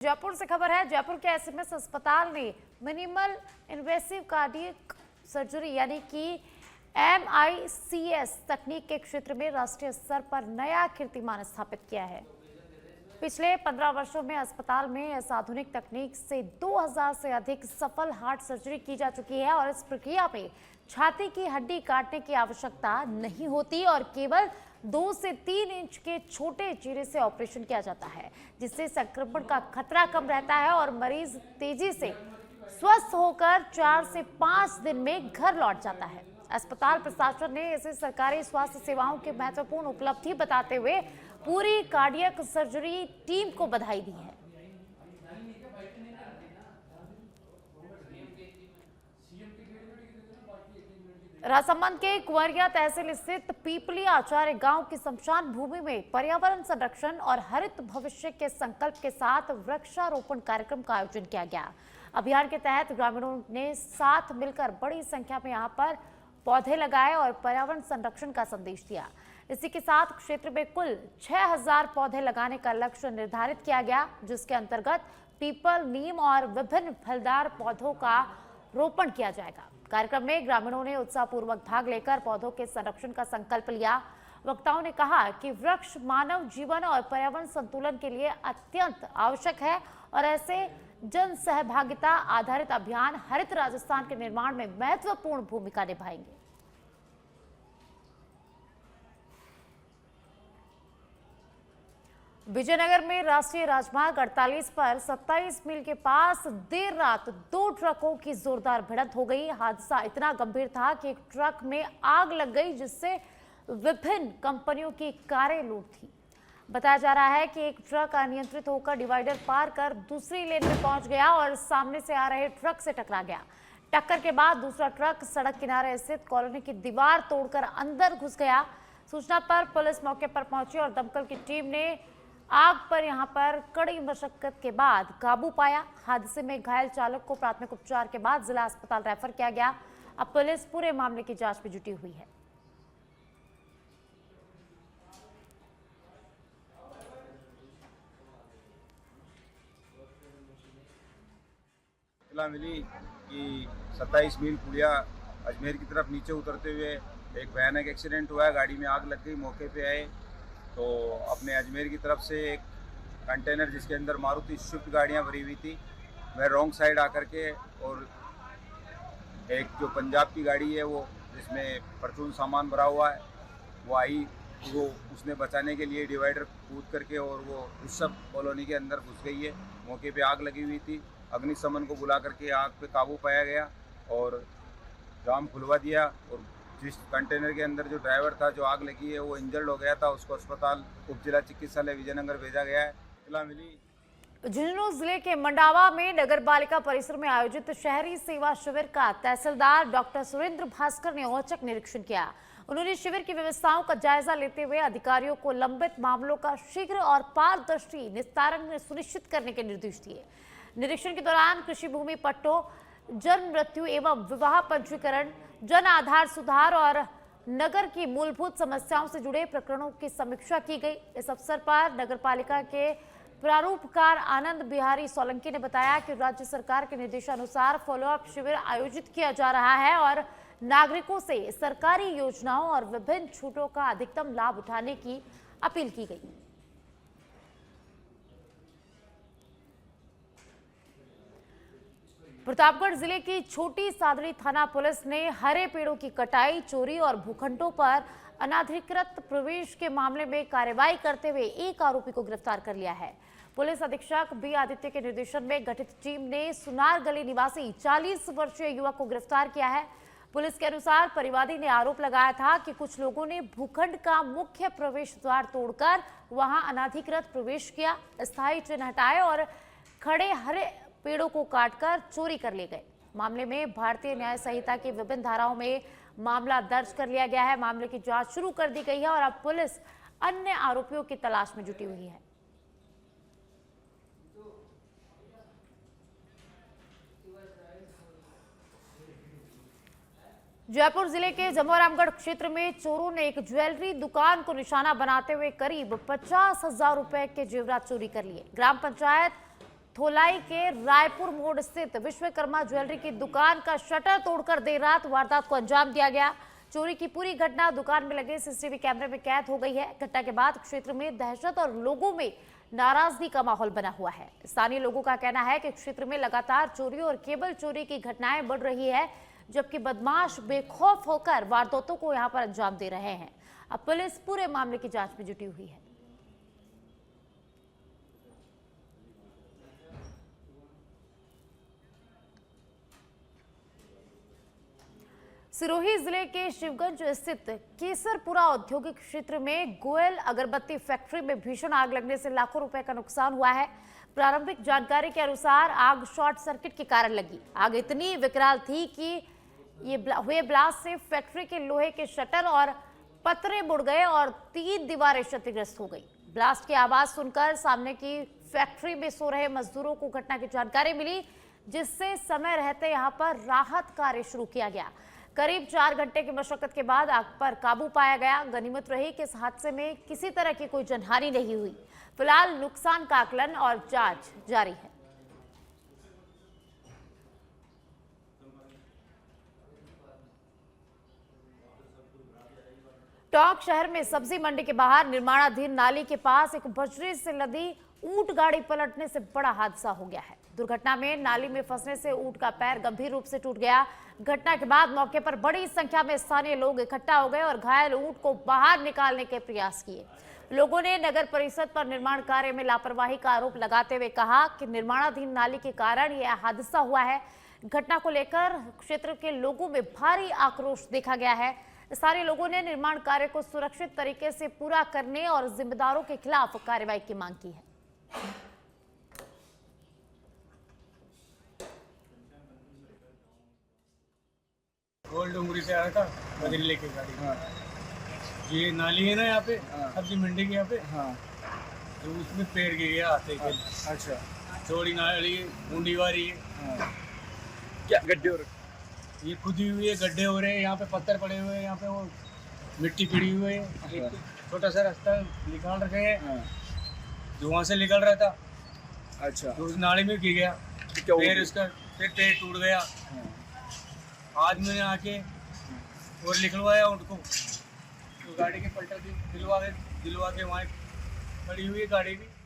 जयपुर से खबर है। जयपुर के एसएमएस अस्पताल ने मिनिमल इन्वेसिव कार्डियक सर्जरी यानी कि MICS तकनीक के क्षेत्र में राष्ट्रीय स्तर पर नया कीर्तिमान स्थापित किया है। पिछले 15 वर्षों में अस्पताल में इस आधुनिक तकनीक से 2000 से अधिक सफल हार्ट सर्जरी की जा चुकी है और इस प्रक्रिया में छाती की हड्डी काटने की आवश्यकता नहीं होती और केवल 2 से 3 इंच के छोटे चीरे से ऑपरेशन किया जाता है, जिससे संक्रमण का खतरा कम रहता है और मरीज तेजी से स्वस्थ होकर 4 से 5 दिन में घर लौट जाता है। अस्पताल प्रशासन ने इसे सरकारी स्वास्थ्य सेवाओं की महत्वपूर्ण उपलब्धि बताते हुए पूरी कार्डियक सर्जरी टीम को बधाई दी है। राजसमंद के कुंवरिया तहसील स्थित पीपली आचार्य गांव की शमशान भूमि में पर्यावरण संरक्षण और हरित भविष्य के संकल्प के साथ वृक्षारोपण कार्यक्रम का आयोजन किया गया। अभियान के तहत ग्रामीणों ने साथ मिलकर बड़ी संख्या में यहां पर पौधे लगाए और पर्यावरण संरक्षण का संदेश दिया। इसी के साथ क्षेत्र में कुल 6000 पौधे लगाने का लक्ष्य निर्धारित किया गया, जिसके अंतर्गत पीपल, नीम और विभिन्न फलदार पौधों का रोपण किया जाएगा। कार्यक्रम में ग्रामीणों ने उत्साहपूर्वक भाग लेकर पौधों के संरक्षण का संकल्प लिया। वक्ताओं ने कहा कि वृक्ष मानव जीवन और पर्यावरण संतुलन के लिए अत्यंत आवश्यक है और ऐसे जन सहभागिता आधारित अभियान हरित राजस्थान के निर्माण में महत्वपूर्ण भूमिका निभाएंगे। विजयनगर में राष्ट्रीय राजमार्ग 48 पर 27 मील के पास देर रात 2 ट्रकों की जोरदार भिड़ंत हो गई। हादसा इतना गंभीर था कि एक ट्रक में आग लग गई, जिससे विभिन्न कंपनियों की कारें लूट थी। बताया जा रहा है कि एक ट्रक अनियंत्रित होकर डिवाइडर पार कर दूसरी लेन में पहुंच गया और सामने से आ रहे ट्रक से टकरा गया। टक्कर के बाद दूसरा ट्रक सड़क किनारे स्थित कॉलोनी की दीवार तोड़कर अंदर घुस गया। सूचना पर पुलिस मौके पर पहुंची और दमकल की टीम ने आग पर यहां पर कड़ी मशक्कत के बाद काबू पाया। हादसे में घायल चालक को प्राथमिक उपचार के बाद जिला अस्पताल रेफर किया गया। अब पुलिस पूरे मामले की जांच में जुटी हुई है। इत्तला मिली कि 27 मील पुलिया अजमेर की तरफ नीचे उतरते हुए एक भयानक एक्सीडेंट हुआ है। गाड़ी में आग लग गई। मौके पे आए तो अपने अजमेर की तरफ से एक कंटेनर जिसके अंदर मारुति स्विफ्ट गाड़ियां भरी हुई थी, वह रॉन्ग साइड आकर के, और एक जो पंजाब की गाड़ी है वो जिसमें परचून सामान भरा हुआ है वो आई, वो उसने बचाने के लिए डिवाइडर कूद करके और वो ऋषभ कॉलोनी के अंदर घुस गई है। मौके पे आग लगी हुई थी। अग्निशमन को बुला करके आग पे काबू पाया गया और जाम खुलवा दिया और जिस कंटेनर के अंदर जो ड्राइवर था जो आग लगी है वो इंजर्ड हो गया था, उसको अस्पताल उप जिला चिकित्सालय विजयनगर भेजा गया है। इत्तला मिली झुंझुनू जिले के मंडावा में नगर पालिका परिसर में आयोजित शहरी सेवा शिविर का तहसीलदार डॉक्टर सुरेंद्र भास्कर ने औचक निरीक्षण किया। उन्होंने शिविर की व्यवस्थाओं का जायजा लेते हुए अधिकारियों को लंबित मामलों का शीघ्र और पारदर्शी निस्तारण सुनिश्चित करने के निर्देश दिए। निरीक्षण के दौरान कृषि भूमि पट्टों, जन्म मृत्यु एवं विवाह पंजीकरण, जन आधार सुधार और नगर की मूलभूत समस्याओं से जुड़े प्रकरणों की समीक्षा की गई। इस अवसर पर नगरपालिका के प्रारूपकार आनंद बिहारी सोलंकी ने बताया कि राज्य सरकार के निर्देशानुसार फॉलोअप शिविर आयोजित किया जा रहा है और नागरिकों से सरकारी योजनाओं और विभिन्न छूटों का अधिकतम लाभ उठाने की अपील की गई। प्रतापगढ़ जिले की छोटी सादड़ी थाना पुलिस ने हरे पेड़ों की कटाई, चोरी और भूखंडों पर अनाधिकृत प्रवेश के मामले में कार्रवाई करते हुए एक आरोपी को गिरफ्तार कर लिया है। पुलिस अधीक्षक बी आदित्य के निर्देशन में गठित टीम ने सुनार गली निवासी 40 वर्षीय युवक को गिरफ्तार किया है। पुलिस के अनुसार परिवादी ने आरोप लगाया था कि कुछ लोगों ने भूखंड का मुख्य प्रवेश द्वार तोड़कर वहां अनाधिकृत प्रवेश किया, स्थायी चिन्ह हटाए और खड़े हरे पेड़ों को काटकर चोरी कर ले गए। मामले में भारतीय न्याय संहिता की विभिन्न धाराओं में मामला दर्ज कर लिया गया है। मामले की जांच शुरू कर दी गई है और अब पुलिस अन्य आरोपियों की तलाश में जुटी हुई है। जयपुर जिले के जमोरामगढ़ क्षेत्र में चोरों ने एक ज्वेलरी दुकान को निशाना बनाते हुए करीब 50,000 रुपए के जेवरात चोरी कर लिए। ग्राम पंचायत थोलाई के रायपुर मोड़ स्थित विश्वकर्मा ज्वेलरी की दुकान का शटर तोड़कर देर रात वारदात को अंजाम दिया गया। चोरी की पूरी घटना दुकान में लगे सीसीटीवी कैमरे में कैद हो गई है। घटना के बाद क्षेत्र में दहशत और लोगों में नाराजगी का माहौल बना हुआ है। स्थानीय लोगों का कहना है कि क्षेत्र में लगातार चोरी और केबल चोरी की घटनाएं बढ़ रही है, जबकि बदमाश बेखौफ होकर वारदातों को यहां पर अंजाम दे रहे हैं। अब पुलिस पूरे मामले की जांच में जुटी हुई है। सिरोही जिले के शिवगंज स्थित केसरपुरा औद्योगिक क्षेत्र में गोयल अगरबत्ती फैक्ट्री में भीषण आग लगने से लाखों रुपए का नुकसान हुआ है। प्रारंभिक जानकारी के अनुसार आग शॉर्ट सर्किट के कारण लगी। आग इतनी विकराल थी कि ये हुए ब्लास्ट से फैक्ट्री के लोहे के शटर और पतरे मुड़ गए और 3 दीवारें क्षतिग्रस्त हो गई। ब्लास्ट की आवाज सुनकर सामने की फैक्ट्री में सो रहे मजदूरों को घटना की जानकारी मिली, जिससे समय रहते यहां पर राहत कार्य शुरू किया गया। करीब 4 घंटे की मशक्कत के बाद आग पर काबू पाया गया। गनीमत रही कि इस हादसे में किसी तरह की कोई जनहानि नहीं हुई। फिलहाल नुकसान का आकलन और जांच जारी है। टोंक शहर में सब्जी मंडी के बाहर निर्माणाधीन नाली के पास एक बजरी से लदी ऊंट गाड़ी पलटने से बड़ा हादसा हो गया है। दुर्घटना में नाली में फंसने से ऊंट का पैर गंभीर रूप से टूट गया। घटना के बाद मौके पर बड़ी संख्या में स्थानीय लोग इकट्ठा हो गए और घायल ऊंट को बाहर निकालने के प्रयास किए। लोगों ने नगर परिषद पर निर्माण कार्य में लापरवाही का आरोप लगाते हुए कहा कि निर्माणाधीन नाली के कारण यह हादसा हुआ है। घटना को लेकर क्षेत्र के लोगों में भारी आक्रोश देखा गया है। स्थानीय लोगों ने निर्माण कार्य को सुरक्षित तरीके से पूरा करने और जिम्मेदारों के खिलाफ कार्रवाई की मांग की है। गोल डोंगरी से आया था बजरी लेके गाड़ी। हाँ। ये नाली है ना यहाँ पे, हाँ। सब्जी मंडी के यहाँ पे, हाँ। तो उसमें पेड़ गिर गया आते के। अच्छा। चौड़ी नाली ऊंडी वाली है। हाँ। क्या गड्ढे और ये खुदी हुई है, गड्ढे हो रहे हैं, यहाँ पे पत्थर पड़े हुए हैं, यहाँ पे वो मिट्टी पड़ी हुई है। एक छोटा सा रास्ता निकाल रखे हैं। हाँ। धुआं से निकल रहा था, अच्छा। तो उस नाली में गिर गया। तो क्या फिर हुआ? उसका फिर पेड़ टूट गया। हाँ। आदमी ने आके और निकलवाया उनको, तो गाड़ी के पलटा दिलवा के वहाँ खड़ी हुई है गाड़ी भी।